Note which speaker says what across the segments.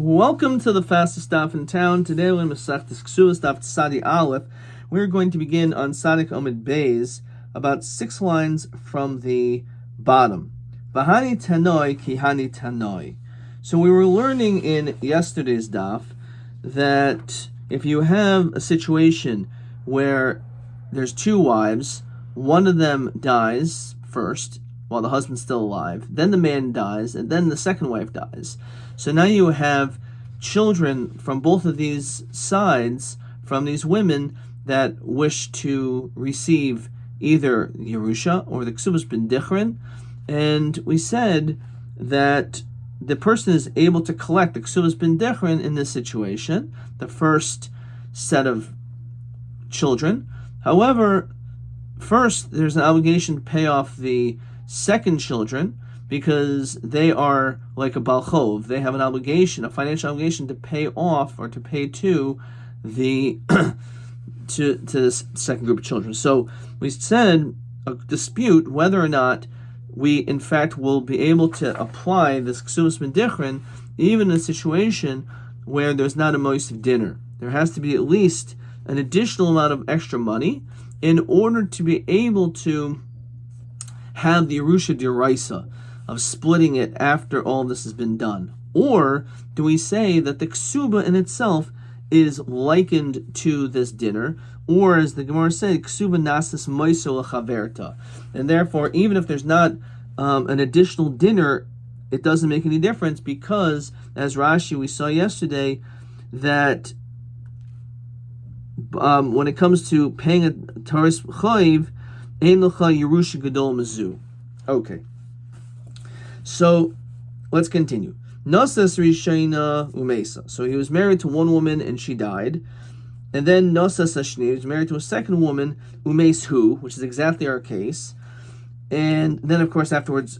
Speaker 1: Welcome to the fastest daf in town. Today we're in Masechtas Ksuvas daf Tzadi Aleph. We're going to begin on Sadik Omid Beis, about 6 lines from the bottom. Vahani tanoi kihani tanoi. So we were learning in yesterday's daf that if you have a situation where there's 2 wives, one of them dies first while the husband's still alive, then the man dies, and then the second wife dies. So now you have children from both of these sides, from these women that wish to receive either Yerusha or the Ksubas ben Dichrin, and we said that the person is able to collect the Ksubas ben Dichrin in this situation, the first set of children. However, first there's an obligation to pay off the second children, because they are like a balchov. They have an obligation, a financial obligation, to pay off or to pay to the to this second group of children. So we said a dispute whether or not we in fact will be able to apply this ksubas ben dichrin even in a situation where there's not a moisiv dinner. There has to be at least an additional amount of extra money in order to be able to have the Yerusha D'Oraisa of splitting it after all this has been done? Or do we say that the ksuba in itself is likened to this dinner, or as the Gemara said, ksuba nasis moiso l'chaverta, and therefore even if there's not an additional dinner, it doesn't make any difference, because as Rashi we saw yesterday that when it comes to paying a taris chayiv, ein l'cha Yerusha gadol mazu. Okay. So let's continue. Nasas Rishayna Umesa. So he was married to one woman and she died. And then Nasas Ashni, he was married to a second woman, Umes Hu, which is exactly our case. And then of course afterwards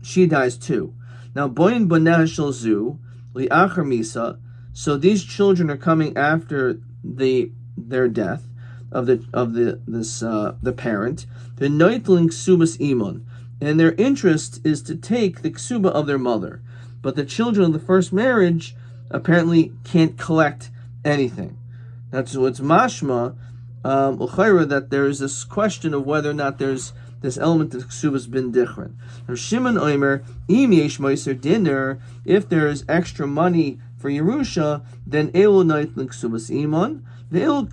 Speaker 1: she dies too. Now Boyin Bonashal Zu, Li'achar Misa. So these children are coming after their death of the parent. The Noitling Subas Imon. And their interest is to take the ksuba of their mother. But the children of the first marriage apparently can't collect anything. That's what's mashma, that there is this question of whether or not there's this element of ksubas bin dichrin. Or Shimon Omer, im yesh moiser dinner, if there's extra money for Yerusha, then elu noitling ksubas imon, the elu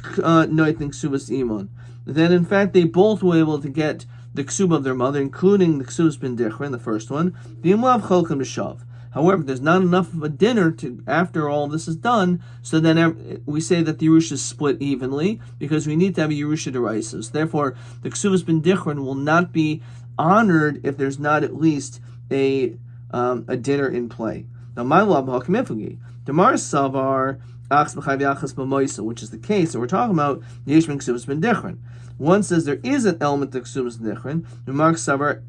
Speaker 1: noitling ksubas imon. Then in fact they both were able to get the ksuba of their mother, including the ksubas ben dichrin, the first one. The imlav cholkim b'shav. However, there's not enough of a dinner to after all this is done, so then we say that the Yerusha is split evenly, because we need to have a Yerusha D'Oraisa. So therefore, the ksubas ben dichrin will not be honored if there's not at least a dinner in play. Now, my love hakmifagi. Demar savar achs b'chayv yachas b'moisa, which is the case that we're talking about. Yeshmin ksubas ben dichrin. One says there is an element of ksubas ben dichrin. Remark savar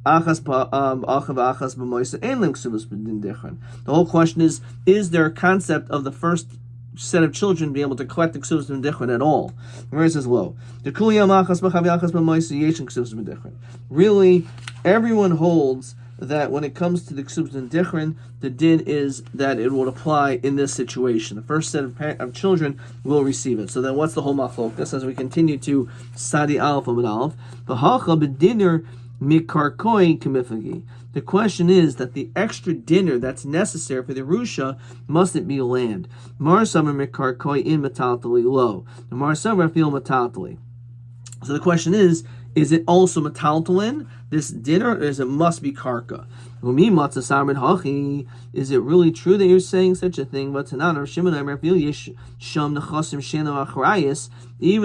Speaker 1: achas achas b'moisa ein ksubas ben dichrin. The whole question is there a concept of the first set of children being able to collect the ksubas ben dichrin at all? Where it says low. The kuliyam achas b'chayv yachas b'moisa yeshmin ksubas ben dichrin. Really, everyone holds that when it comes to the ksubas ben dichrin, the din is that it will apply in this situation. The first set of children will receive it. So then what's the whole machlokas as we continue to Sadi Aleph Amud Aleph? V'hacha b'dinner mikarkoi k'mifagi. The question is that the extra dinner that's necessary for the Rusha mustn't be land. Mar summer mikarkoi in metaltali low. The mar summer feel metaltali. So the question is it also metaltalin, this dinner, or is it must be karka? Is it really true that you're saying such a thing? But even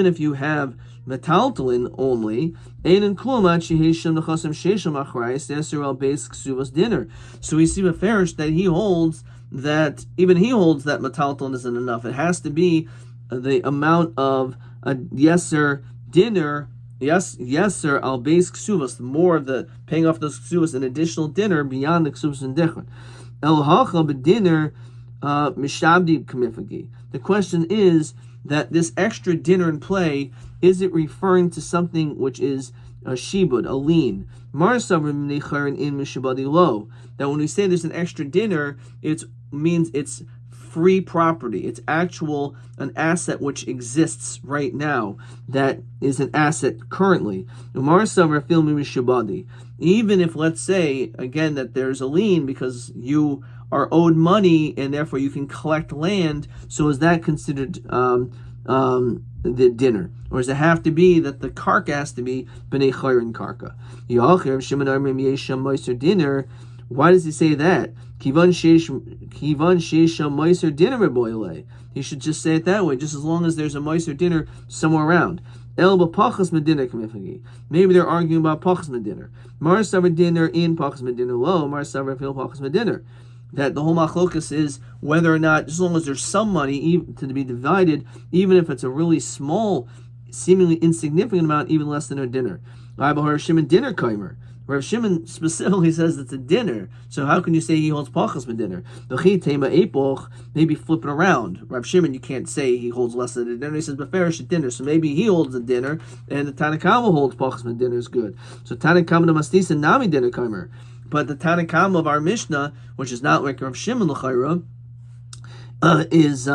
Speaker 1: if you have metaltalin only, dinner. So we see with Farish that he holds that metaltalin isn't enough. It has to be the amount of a yeser dinner. Yes, sir. Al base ksuvas, more of the paying off those ksuvas, an additional dinner beyond the ksuvas and dichron. El hacha b'dinner mishabdi kamifagi. The question is that this extra dinner in play, is it referring to something which is a shibud, a lean? That when we say there's an extra dinner, it's means it's free property. It's an asset which exists right now, that is an asset currently. Even if, let's say, again, that there's a lien because you are owed money and therefore you can collect land, so is that considered the dinner? Or does it have to be that the karka has to be b'nei chayrin karka? Dinner. Why does he say that? He should just say it that way, just as long as there's a meiser dinner somewhere around. Maybe they're arguing about pachas medinner. Mar savar dinner in pachas medinner lo, mar savar fil pachas medinner. That the whole machlokas is whether or not, as long as there's some money to be divided, even if it's a really small, seemingly insignificant amount, even less than a dinner. Rav Shimon dinner kaimer. Rav Shimon specifically says it's a dinner, so how can you say he holds pachas medinner? Maybe flip it around. Rav Shimon, you can't say he holds less than a dinner. He says beferish a dinner, so maybe he holds a dinner, and the Tanakama holds pachas medinner is good. So Tanakama the mastisa nami dinner kaimer. But the Tanakama of our Mishnah, which is not like Rav Shimon l'chayra, is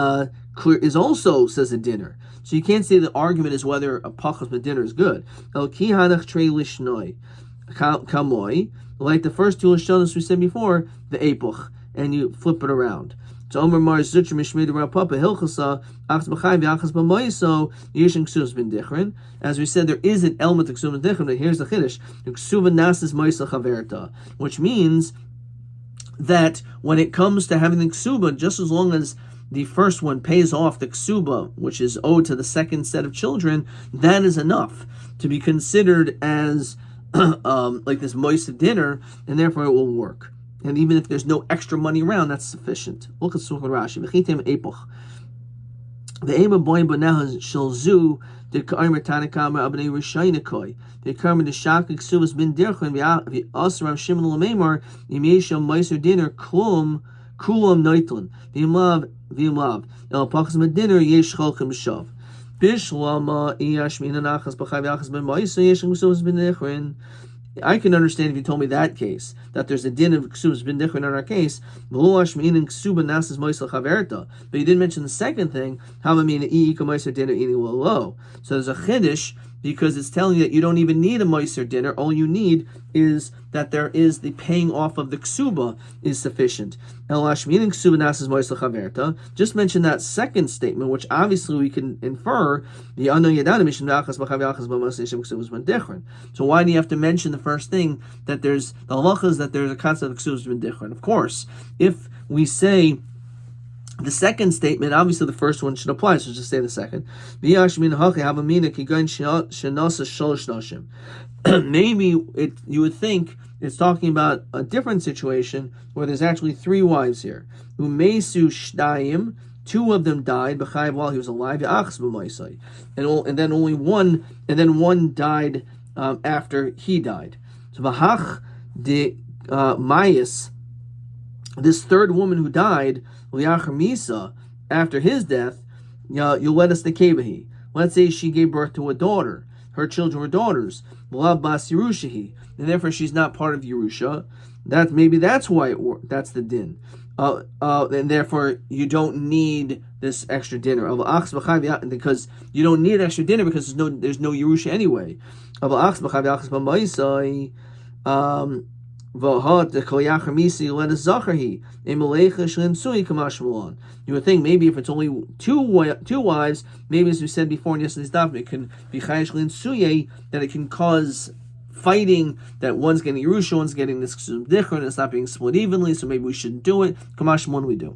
Speaker 1: also says a dinner. So you can't say the argument is whether a pachas medinner is good. El ki hanach trei lishnoi. Kamoi, like the first two Lashonos we said before, the epoch, and you flip it around. So Omer Mar Zutra Mishmei Rav Papa Hilchasa Achas B'Chai V'Achas B'Moiso Yishin Ksuvas Ben Dichrin. As we said, there is an element of Ksuvas Ben Dichrin, but here's the Chiddush: Ksuva Nasis Moisa Chaverta, which means that when it comes to having the Ksuba, just as long as the first one pays off the ksuba, which is owed to the second set of children, that is enough to be considered as like this moist dinner, and therefore it will work. And even if there's no extra money around, that's sufficient. Look at Sukkot Rashi. V'chitem epoch. The ema boim b'nehaz shalzu the kaimer tanakama abnei rishaynikoi. The kaimer the shakik suvas bin dirchen v'asar Rav Shimon l'meimar yimesham meiser dinner kulam noitlin v'imlav el pachas medinner yesh cholchem shav. Bishlama iyashmin anachas b'chai v'achas ben meiser yesham suvas bin dirchen. I can understand if you told me that case, that there's a din of ksubas bin dichrin in our case, but you didn't mention the second thing, so there's a chiddush, because it's telling you that you don't even need a moiser dinner, all you need is that there is the paying off of the ksuba is sufficient. Just mention that second statement, which obviously we can infer the so why do you have to mention the first thing, that there's the halachas, that there's a concept of ksubas ben dichron? Of course, if we say the second statement, obviously the first one should apply, so just say the second. Maybe you would think it's talking about a different situation where there's actually three wives here. Umesu shtayim, two of them died while he was alive, and then only one, and then one died after he died. So v'hach de mayis, this third woman who died, misa, after his death, you'll let us the kevahi. Let's say she gave birth to a daughter. Her children were daughters. Bas Yerushahi, and therefore she's not part of Yerusha. That's why that's the din. And therefore you don't need this extra dinner. Because you don't need extra dinner because there's no Yerusha anyway. You would think maybe if it's only two wives, maybe as we said before in yesterday's daf, it can be chayash that it can cause fighting, that one's getting Yerusha, one's getting this dichron, and it's not being split evenly, so maybe we shouldn't do it. Kamash one we do.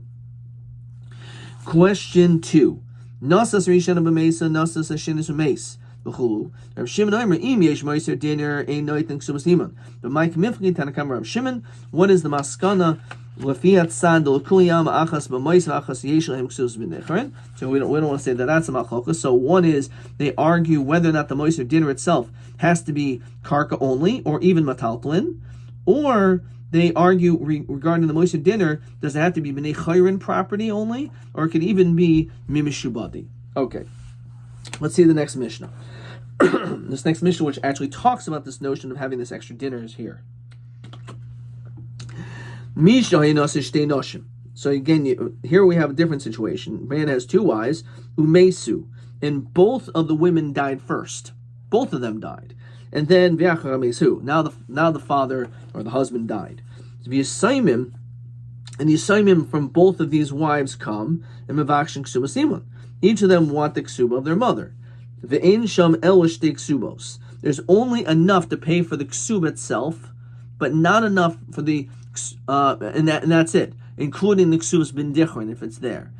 Speaker 1: Question 2. Nasas rishon b'meisa, nasas hashinis b'meis. Rav Shimon Omer im yesh meiser dinner ein noiten ksubas niman. But my commitment Tanakam Rav Shimon, what is the maskana lefiat sandal kuliyam achas b'meis achas yesh lehem ksubas b'necheren? So we don't want to say that that's a machlokas. So one is they argue whether or not the meiser dinner itself has to be karka only, or even mataltlin, or they argue regarding the meiser dinner, does it have to be b'nei chayrin property only, or it could even be mimishubadi? Okay, let's see the next Mishnah. This next Mishnah, which actually talks about this notion of having this extra dinner, is here. So again, here we have a different situation. Man has two wives, umesu, and both of the women died first. Both of them died. And then now the father or the husband died. So Yisaimim, and Yisaimim from both of these wives come and mevakshin ksuba simon. Each of them want the ksuba of their mother. Ve'ein sham elish de ksubos. There's only enough to pay for the ksuba itself, but not enough for the and that's it, including the ksubas bin dichron if it's there.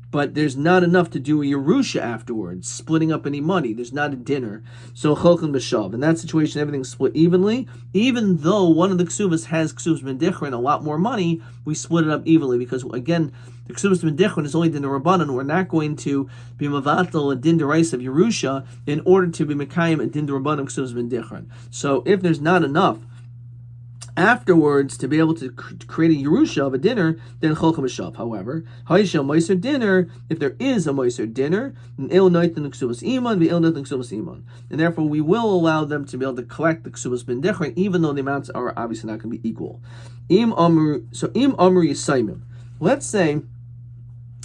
Speaker 1: But there's not enough to do a Yerusha afterwards, splitting up any money. There's not a dinner. So Cholchan B'Shav. In that situation, everything's split evenly. Even though one of the Ksubas has Ksubas Ben Dichron, a lot more money, we split it up evenly. Because, again, the Ksubas Ben Dichron is only Din Rabbanan. We're not going to be Mavatal a Din Derais of Yerusha in order to be Mekayim a Din Rabbanan Ksubas Ben Dichron. So if there's not enough afterwards to be able to create a Yerusha of a dinner, then Cholchan B'Shav. However, Haishel Meiser dinner, if there is a Meiser dinner, Il Noitin Ksubas Iman, Il Noitin Ksubas Iman. And therefore we will allow them to be able to collect the Ksubas Ben Dichron, even though the amounts are obviously not going to be equal. Im Amru Yisaimim. Let's say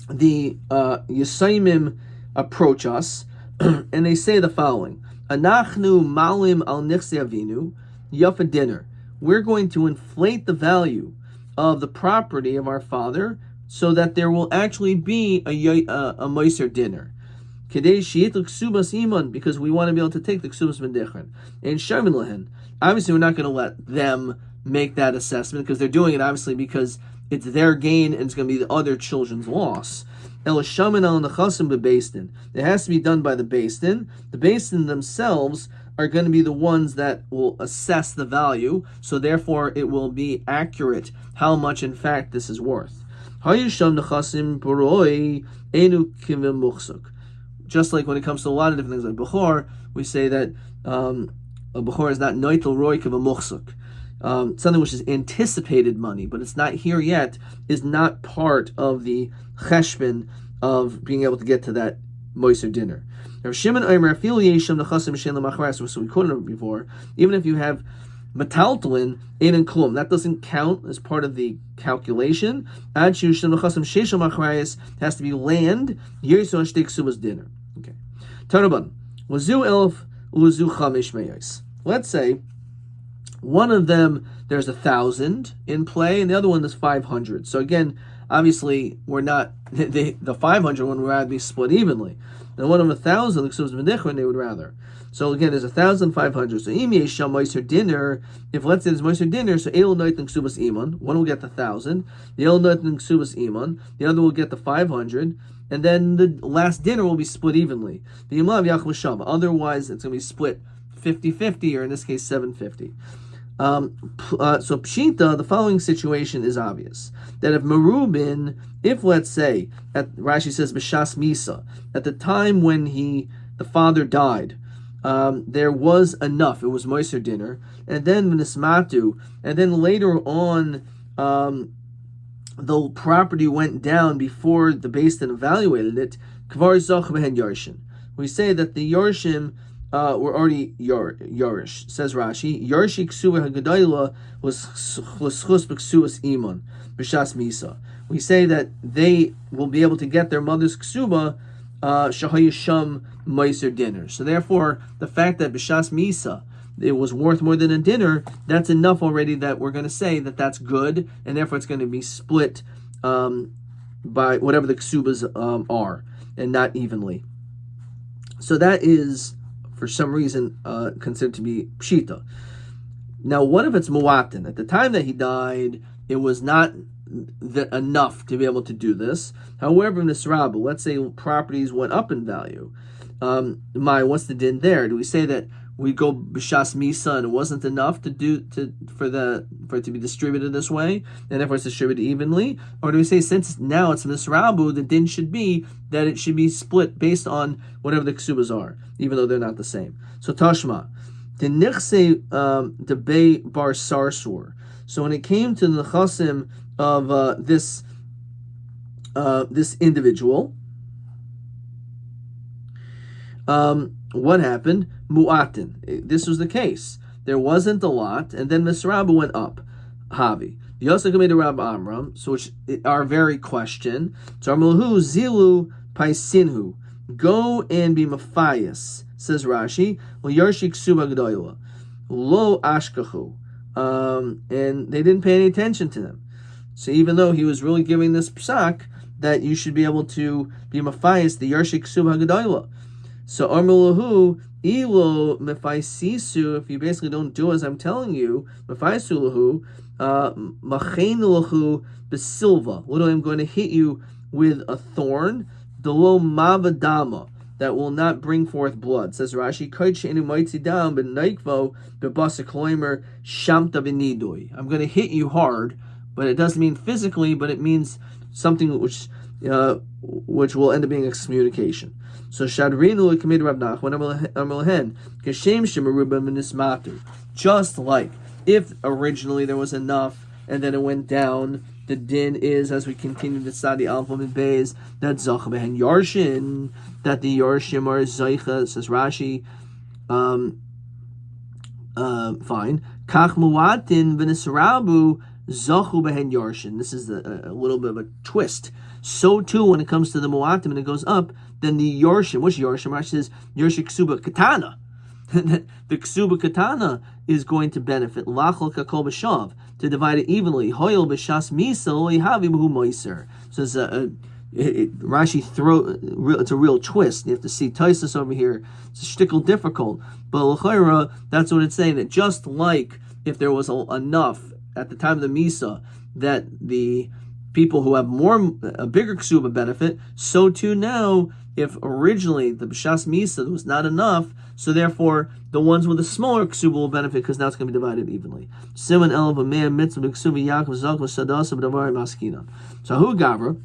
Speaker 1: the Yisaimim approach us and they say the following: Anachnu Malim Al Nichse Avinu Yafa dinner. We're going to inflate the value of the property of our father so that there will actually be a Meiser dinner. Because we want to be able to take the Ksubas Ben Dichron. And Sharmin Lehen. Obviously, we're not going to let them make that assessment because they're doing it obviously because it's their gain and it's going to be the other children's loss. It has to be done by the Beis Din. The Beis Din themselves are going to be the ones that will assess the value, so therefore it will be accurate how much in fact this is worth. Just like when it comes to a lot of different things like Bechor, we say that a Bechor is not noitel roy kiv a muchsuk. Something which is anticipated money, but it's not here yet, is not part of the cheshbon of being able to get to that moiser dinner. So we quoted it before. Even if you have metaltalin in and klum, that doesn't count as part of the calculation. Has to be land. Dinner. Okay. Let's say one of them there's 1,000 in play, and the other one is 500. So again, obviously we're not the 500 one would rather be split evenly. And one of 1,000, the Ksubas Ben Dichron, they would rather. So again, there's 1,500. So Im Yesham Meiser dinner. If let's say there's Meiser dinner, so El Noit and Ksubas Iman. One will get the 1,000. The El Noit and Ksubas Iman. The other will get the 500. And then the last dinner will be split evenly. The Imlav Yach L'Sham. Otherwise, it's going to be split 50-50, or in this case, 750. So Pshita, the following situation is obvious. That if Merubin, if let's say, Rashi says B'shas Misa, at the time when the father died, there was enough, it was Moiser dinner, and then V'nismatu, and then later on, the property went down before the Beis Din evaluated it, Kvar Zoch Behen Yarshin. We say that the Yarshim were already Yarish. Says Rashi, Yarshi Ksuva Hagadayla was Chus B'Ksuas Iman, B'Shas Misa. We say that they will be able to get their mother's Ksuba, Shahayisham Meiser dinner. So therefore, the fact that B'Shas Misa, it was worth more than a dinner, that's enough already that we're going to say that that's good, and therefore it's going to be split by whatever the Ksubas are, and not evenly. So that is, for some reason, considered to be Pshita. Now, what if it's Mu'atin? At the time that he died, it was not enough to be able to do this. However, in this Rabbi, let's say properties went up in value. What's the din there? Do we say that we go b'shas misa and it wasn't enough for it to be distributed this way, and therefore it's distributed evenly? Or do we say since now it's misrabu, the din should be that it should be split based on whatever the ksubas are, even though they're not the same? So Tashma, the nichse debay bar sarsur. So when it came to the chasim of this individual, what happened? Mu'atin. This was the case. There wasn't a lot, and then Misrabu went up. Havi. V'yosakami to Rab Amram, so which our very question. Tarmalahu zilu paisinhu. Go and be mafias, says Rashi. Well, Yarshik Ksuba G'doyla. Lo ashkachu. And they didn't pay any attention to them. So even though he was really giving this psak that you should be able to be mafias, the Yarshik Ksuba G'doyla. So Armalahu ilo mefaisisu, if you basically don't do as I'm telling you, mefaisulahu, machenulahu besilva. What I'm going to hit you with a thorn, delo mavadama, that will not bring forth blood. Says Rashi, I'm going to hit you hard, but it doesn't mean physically, but it means something which will end up being excommunication. So Shadrinu committed Rab Nachman Amalahen Kashem Shemaruba Minismatu. Just like if originally there was enough and then it went down, the din is, as we continue to study Alpha and Beis, that Zach Behen Yarshin, that the Yarshim are Zaycha, says Rashi. Fine. Kach Muatin V'Nisrabu Zachu Behen Yarshin. This is a little bit of a twist. So too, when it comes to the Muatim and it goes up, then the Yarshim, which Yarshim? Rashi says Yarshik Ksuba Katana. The Ksuba Katana is going to benefit Lachol Kakol B'Shav, to divide it evenly. Hoyel B'Shas Misa Loihavi B'Hu Moiser. So it's Rashi it's a real twist. You have to see Taisus over here. It's a shtickle difficult, but l'chayra, that's what it's saying. That just like if there was enough at the time of the Misa that the people who have a bigger ksuba benefit, so too now, if originally the b'shas misa was not enough, so therefore the ones with the smaller ksuba will benefit because now it's going to be divided evenly. Siman elav a mitzvah b'ksuba yaakov zakva sadasa b'davar maskina. So who gavra?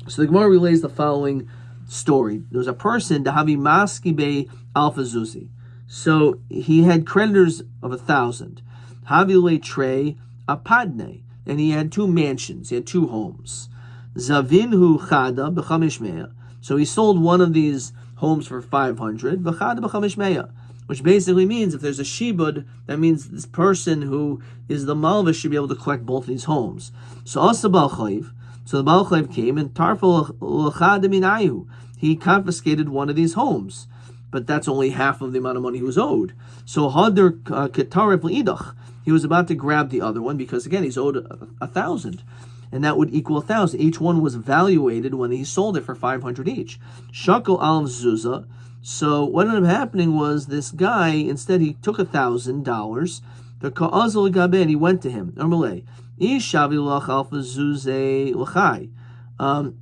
Speaker 1: So the Gemara relays the following story. There was a person dahavi maski be alpha zuzi. So he had creditors of 1,000. Havile trey apadne. And he had 2 mansions. He had 2 homes. Zavinhu chada b'chamish meya. So he sold one of these homes for 500. V'chada b'chamish meya. Which basically means if there's a shibud, that means this person who is the malva should be able to collect both of these homes. So asa bal chayv. So the bal chayv came and tarfel l'chada minayu. He confiscated one of these homes. But that's only half of the amount of money he was owed. So hadar ketaref l'idach. He was about to grab the other one because, again, he's owed 1,000. And that would equal 1,000. Each one was valuated when he sold it for 500 each. Shakel al zuzah. So what ended up happening was this guy, instead he took $1,000. The ka'azal gabe, and he went to him.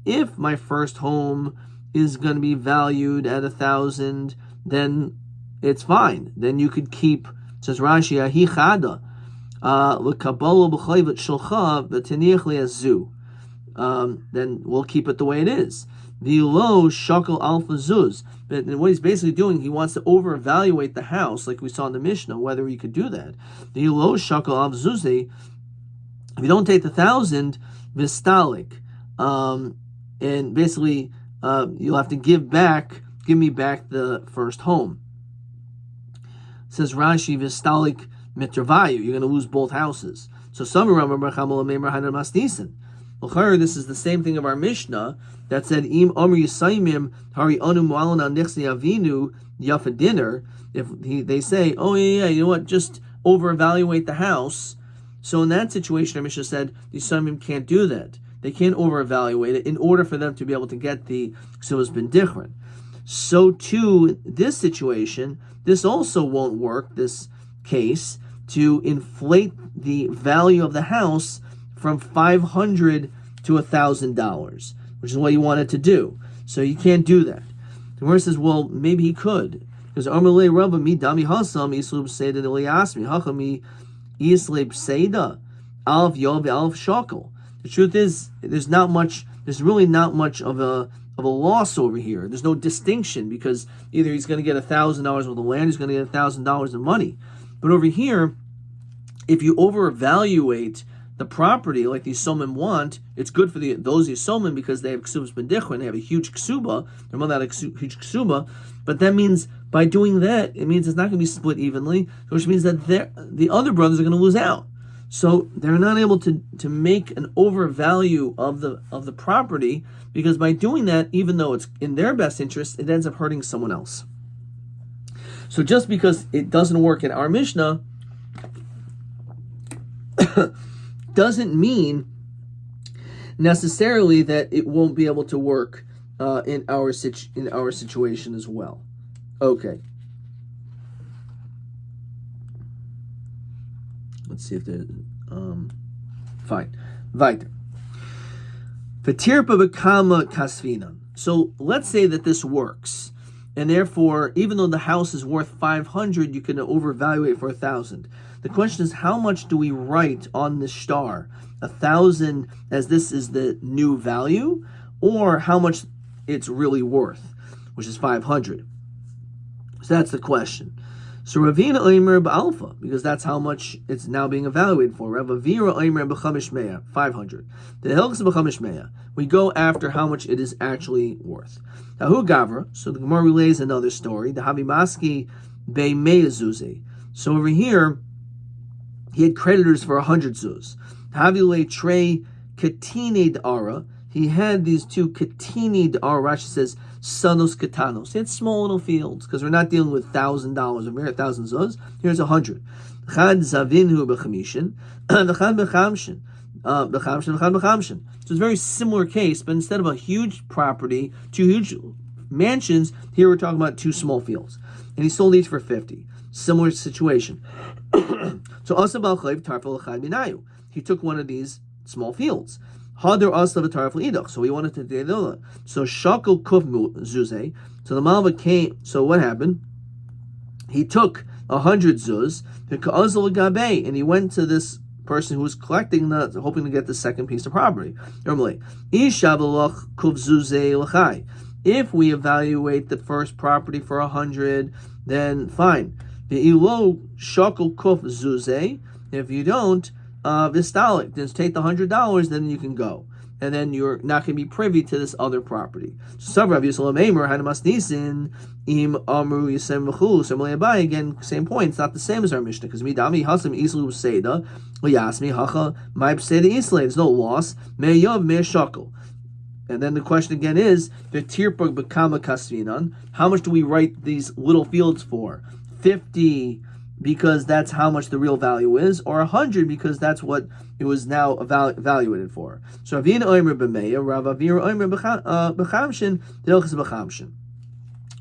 Speaker 1: If my first home is going to be valued at 1,000, then it's fine. Then you could keep, says Rashi, ahi chada. Then we'll keep it the way it is. V'lo shakel alpha zuz. But what he's basically doing, he wants to over-evaluate the house, like we saw in the Mishnah, whether he could do that. V'lo shakel alpha zuzi. If you don't take the 1,000, vistalik, and basically you'll have to give me back the first home. It says Rashi, vistalik mitravayu, you're going to lose both houses. So some this is the same thing of our Mishnah that said im omer yisaimim hari anu mu'alana nixni avinu yafa dinner. If they say, oh yeah, you know what, just over-evaluate the house. So in that situation, our Mishnah said the yisaimim can't do that. They can't over-evaluate it in order for them to be able to get the ksuvas bin different. So too, this situation, this also won't work, this case, to inflate the value of the house from $500 to $1,000, which is what he wanted to do. So you can't do that. The Gemara says, well, maybe he could, because Amalei Rabba mi dami hasam islub seida niliasmi hachami islib seida alf yov alf shakel. The truth is, there's really not much of a loss over here. There's no distinction because either he's going to get $1,000 worth of land, he's going to get $1,000 in money. But over here, if you over-evaluate the property like the Yisomim want, it's good for those Yisomim because they have Ksubas Ben Dichron, they have a huge Ksuba, they're not a huge Ksuba, but that means by doing that, it means it's not going to be split evenly, which means that the other brothers are going to lose out. So they're not able to make an overvalue of the property, because by doing that, even though it's in their best interest, it ends up hurting someone else. So just because it doesn't work in our Mishnah doesn't mean necessarily that it won't be able to work in our situation as well. Okay. Let's see if there's fine. Weiter. V'tirpa b'kama kasvinan. So let's say that this works, and therefore, even though the house is worth 500, you can overvalue it for 1,000. The question is, how much do we write on the star? 1,000 as this is the new value, or how much it's really worth, which is 500. So that's the question. So Ravina Omer b'alpha, because that's how much it's now being evaluated for. Rav Avira Omer b'chamish mea, 500. The hilchos b'chamish mea. We go after how much it is actually worth. Tahu Gavra. So the Gemara relays another story. The Havimaski be mea zuze. So over here, he had creditors for 100 zuz. Havile trey katine d'ara. He had these two katini d'ara. Rashi says sanos katanos. He had small little fields, because we're not dealing with $1,000 or mere 1,000 zuz. Here's 100. Chad zavinhu b'chamishin. V'chad b'chamshin. So it's a very similar case, but instead of a huge property, two huge mansions, here we're talking about two small fields. And he sold each for 50. Similar situation. So Asabal Chayv Tarfel Chad Minayu. He took one of these small fields. Hadar Asav Tarfel Idach. So he wanted to do that. So Shakal Kuf Zuze. So the Malva came. So what happened? He took 100 zuz, and he went to this person who was collecting hoping to get the second piece of property. If we evaluate the first property for 100, then fine. If you don't, vistalik, just take the $100, then you can go. And then you're not going to be privy to this other property. So again, same point. It's not the same as our Mishnah, because there's no loss. And then the question again is, how much do we write these little fields for? 50 because that's how much the real value is, or 100 because that's what it was now evaluated for. So Ravina Omer b'meya, Rav Avira Omer b'chamshin, Hilchos b'chamshin.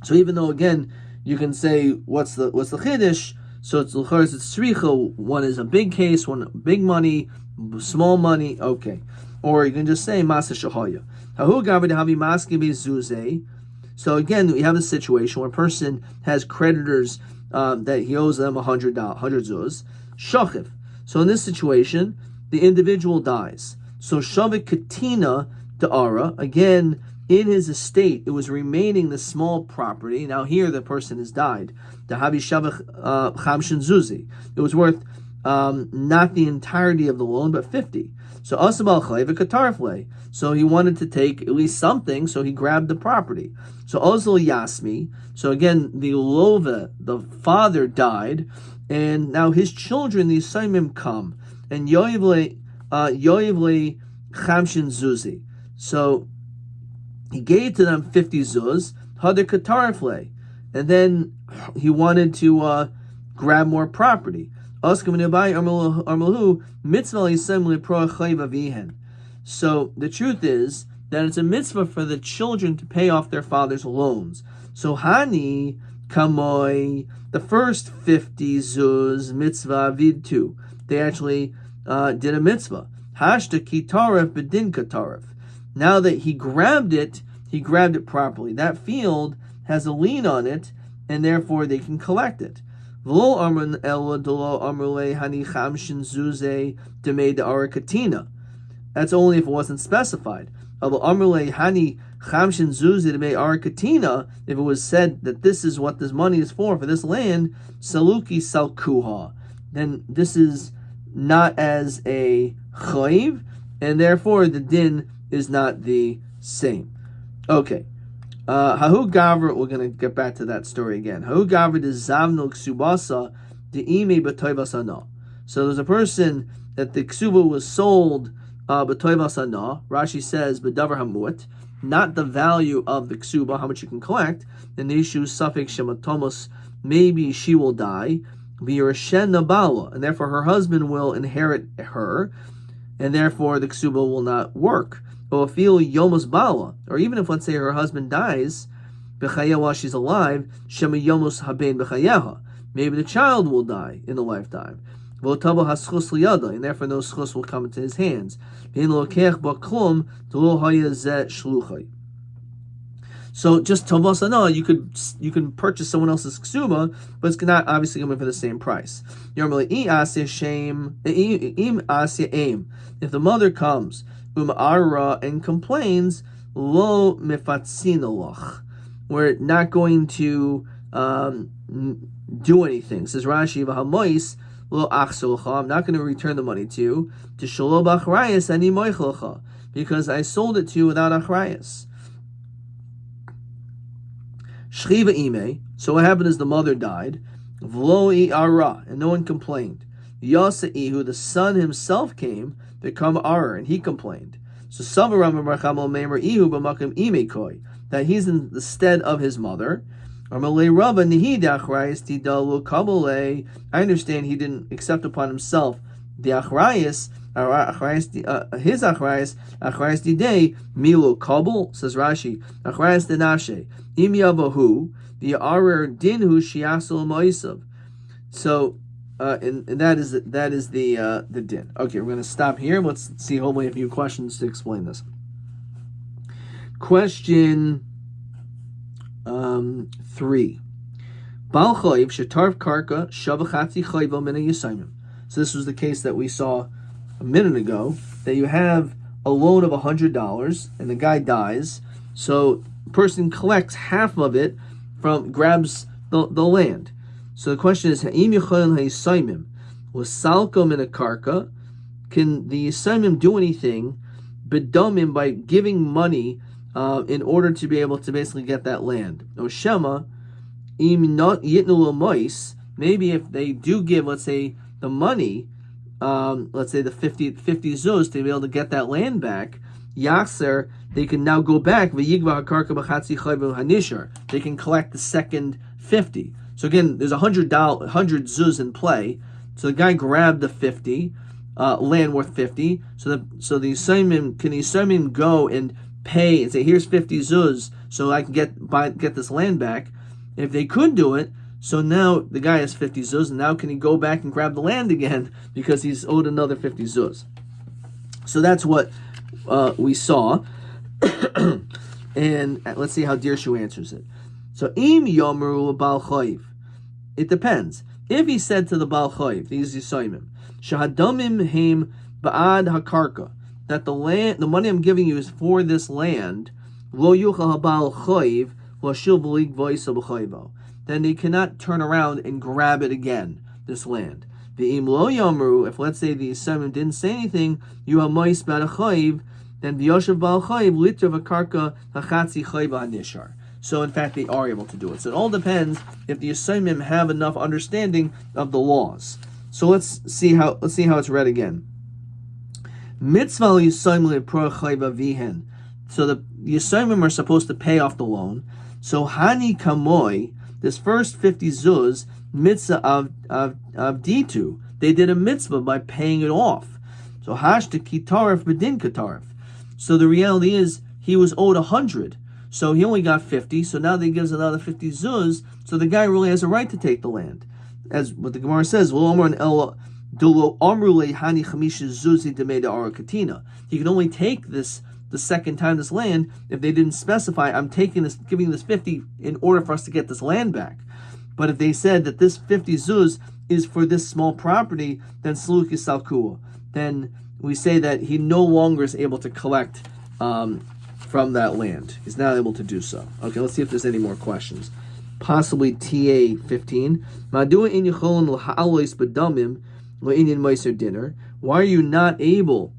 Speaker 1: So even though again you can say what's the chiddush, so it's tzricha. One is a big case, one big money, small money. Okay, or you can just say masa shahaya. Hahu gavid havi maski bezuze. So again, we have a situation where a person has creditors that he owes them 100 zuz. Shachiv. So in this situation, the individual dies. So shavik katina da'ara. Again, in his estate, it was remaining the small property. Now here, the person has died. The habi shavik chamshin zuzi. It was worth not the entirety of the loan, but 50. So asabal chayv katarfle. So he wanted to take at least something, so he grabbed the property. So ozol yasmi. So again, the lova, the father died, and now his children, the Yisayimim, come, and yoyivle chamshin zuzi. So he gave to them 50 zuz, hadar katarfle, and then he wanted to grab more property. So the truth is that it's a mitzvah for the children to pay off their father's loans. So Hani Kamoy, the first 50 zuz mitzvah vidtu, they actually did a mitzvah. Hashta kitaref bedin kataref. Now that he grabbed it properly. That field has a lien on it, and therefore they can collect it. That's only if it wasn't specified. If it was said that this is what this money is for this land, saluki salkuha, then this is not as a chayiv, and therefore the din is not the same. Okay. Hahu Gavra, we're going to get back to that story again. Hahu Gavra is Zavno Ksubasa, the Ime Batoivasana. So there's a person that the ksuba was sold b'toivas hana. Rashi says b'davar hamut, not the value of the ksuba, how much you can collect. And the issue suffix shematomos, maybe she will die. V'yirashen nabala, and therefore her husband will inherit her, and therefore the ksuba will not work. Or feel yomos bala, or even if, let's say, her husband dies b'chayah while she's alive, shema yomos haben b'chayaha, maybe the child will die in the lifetime. V'otavo haschus liyada, and therefore no schus will come into his hands. V'in lokech b'klum d'lo haya zeh shluchai. So just tavos ana, you can purchase someone else's ksuba, but it's not obviously coming for the same price. Normally, if the mother comes and complains, lo mifatzinaloch, we're not going to do anything. Says Rashi, v'hamois lo achsolcha, I'm not going to return the money to you. To shelo b'achrayas ani moichelcha, because I sold it to you without achrayas. Shchiva ime. So what happened is the mother died. V'lo ara, and no one complained. Yasaihu, the son himself came. Become ar, and he complained. So Savaram Rachamo Memer Ihu b'makim ime koi, that he's in the stead of his mother. I understand he didn't accept upon himself the achrayas, his achrayas didei milo kabul, says Rashi, achrayas denashe im yavahu the arer dinhu shiasul moisav. So and that is the din. Okay, we're going to stop here. Let's see hopefully a few questions to explain this. Question 3. Bal chayv shetarv karka shavachatzi chayvo mina yisaimim. So this was the case that we saw a minute ago, that you have a loan of $100 and the guy dies. So the person collects half of it grabs the land. So the question is, ha'im yichayil hayisaimim was salko mina karka? Can the yisaimim do anything bedomim by giving money in order to be able to basically get that land? Oshema, im not yitnul mois. Maybe if they do give, let's say, the money, let's say the 50 zuz to be able to get that land back, Yachser, they can now go back. They can collect the second 50. So again, there's 100 zuz in play. So the guy grabbed the 50, land worth 50. So the Yisraelim go and pay and say, here's 50 zuz, so I can get this land back. And if they could do it, so now the guy has 50 zuz, and now can he go back and grab the land again because he's owed another 50 zuz? So that's what we saw. And let's see how Dirshu answers it. So im yomru bal chayiv, it depends. If he said to the bal chayiv, these Yisayimim, shahadamim heim ba'ad hakarka, that the money I'm giving you is for this land, lo yuchal habal chayiv lashil v'lig v'isa b'chayivo, then they cannot turn around and grab it again, this land. The im lo yomru, if let's say the Yisayimim didn't say anything, you have mois ba'ad chayiv, then v'yoshav bal chayiv liter v'karka hachatzi chayiv ha'nishar. So in fact, they are able to do it. So it all depends if the Yisayimim have enough understanding of the laws. So let's see how it's read again. Mitzvah Yisayim le'pro chayva vihen. So the Yisayimim are supposed to pay off the loan. So hani kamoy, this first 50 zuz, mitzvah of ditu, they did a mitzvah by paying it off. So hashta kitarif bedin kitarif. So the reality is he was owed 100. So he only got 50, so now they gives another 50 zuz, so the guy really has a right to take the land. As what the Gemara says, he can only take this the second time this land if they didn't specify, I'm taking this, giving this 50 in order for us to get this land back. But if they said that this 50 zuz is for this small property, then sluk is salkua. Then we say that he no longer is able to collect from that land. He's not able to do so. Okay, let's see if there's any more questions. Possibly TA 15. Why are you not able,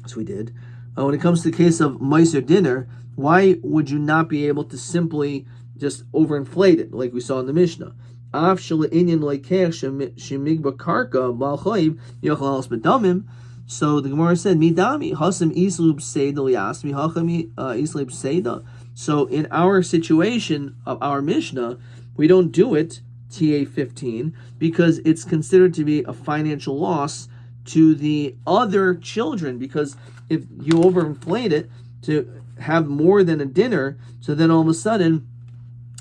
Speaker 1: as we did, when it comes to the case of meiser dinner, why would you not be able to simply just overinflate it, like we saw in the Mishnah? Af inyan leikech shemigba karka bal choiv yochalos bedamim. So the Gemara said, Midami, Hasam Islub Seda Liasmi, Hacham Islub Seda. So in our situation of our Mishnah, we don't do it, TA 15, because it's considered to be a financial loss to the other children. Because if you overinflate it to have more than a dinner, so then all of a sudden,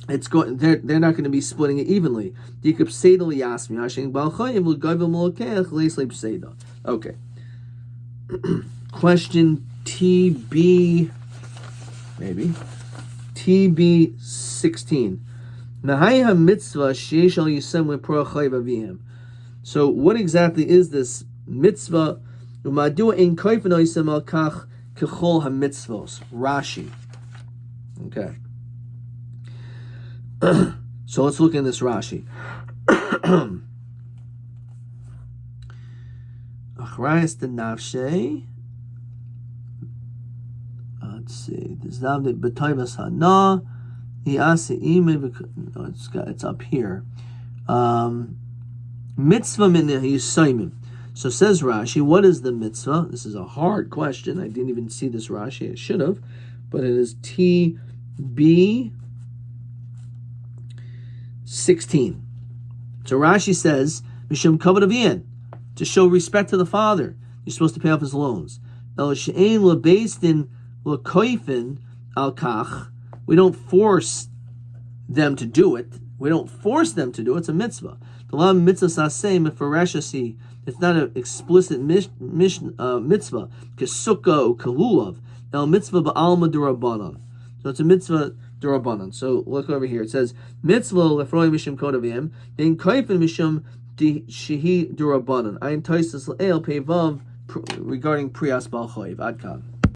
Speaker 1: it's going. They're not going to be splitting it evenly. Okay. Question TB, maybe TB 16. So what exactly is this mitzvah? Rashi. Okay. So let's look in this Rashi. Let's see. It's up here. Mitzvah min Yisayimim. So says Rashi, what is the mitzvah? This is a hard question. I didn't even see this Rashi. I should have, but it is TB 16. So Rashi says, Mishum kavod aviyan, to show respect to the father, you're supposed to pay off his loans. El she'ein lebeistin lekoifin al kach. We don't force them to do it. We don't force them to do it. It's a mitzvah. The law mitzvah saseh mefareshasi. It's not an explicit mitzvah. Kesukkah kalulav. El mitzvah ba'alma d'Rabbanan. So it's a mitzvah d'Rabbanan. So look over here. It says mitzvah lefroi mishum kodavim. Then kaifin mishum di shehi d'Rabbanan. Ein toisus le'el pevav regarding priyas bal choiv. Adkan.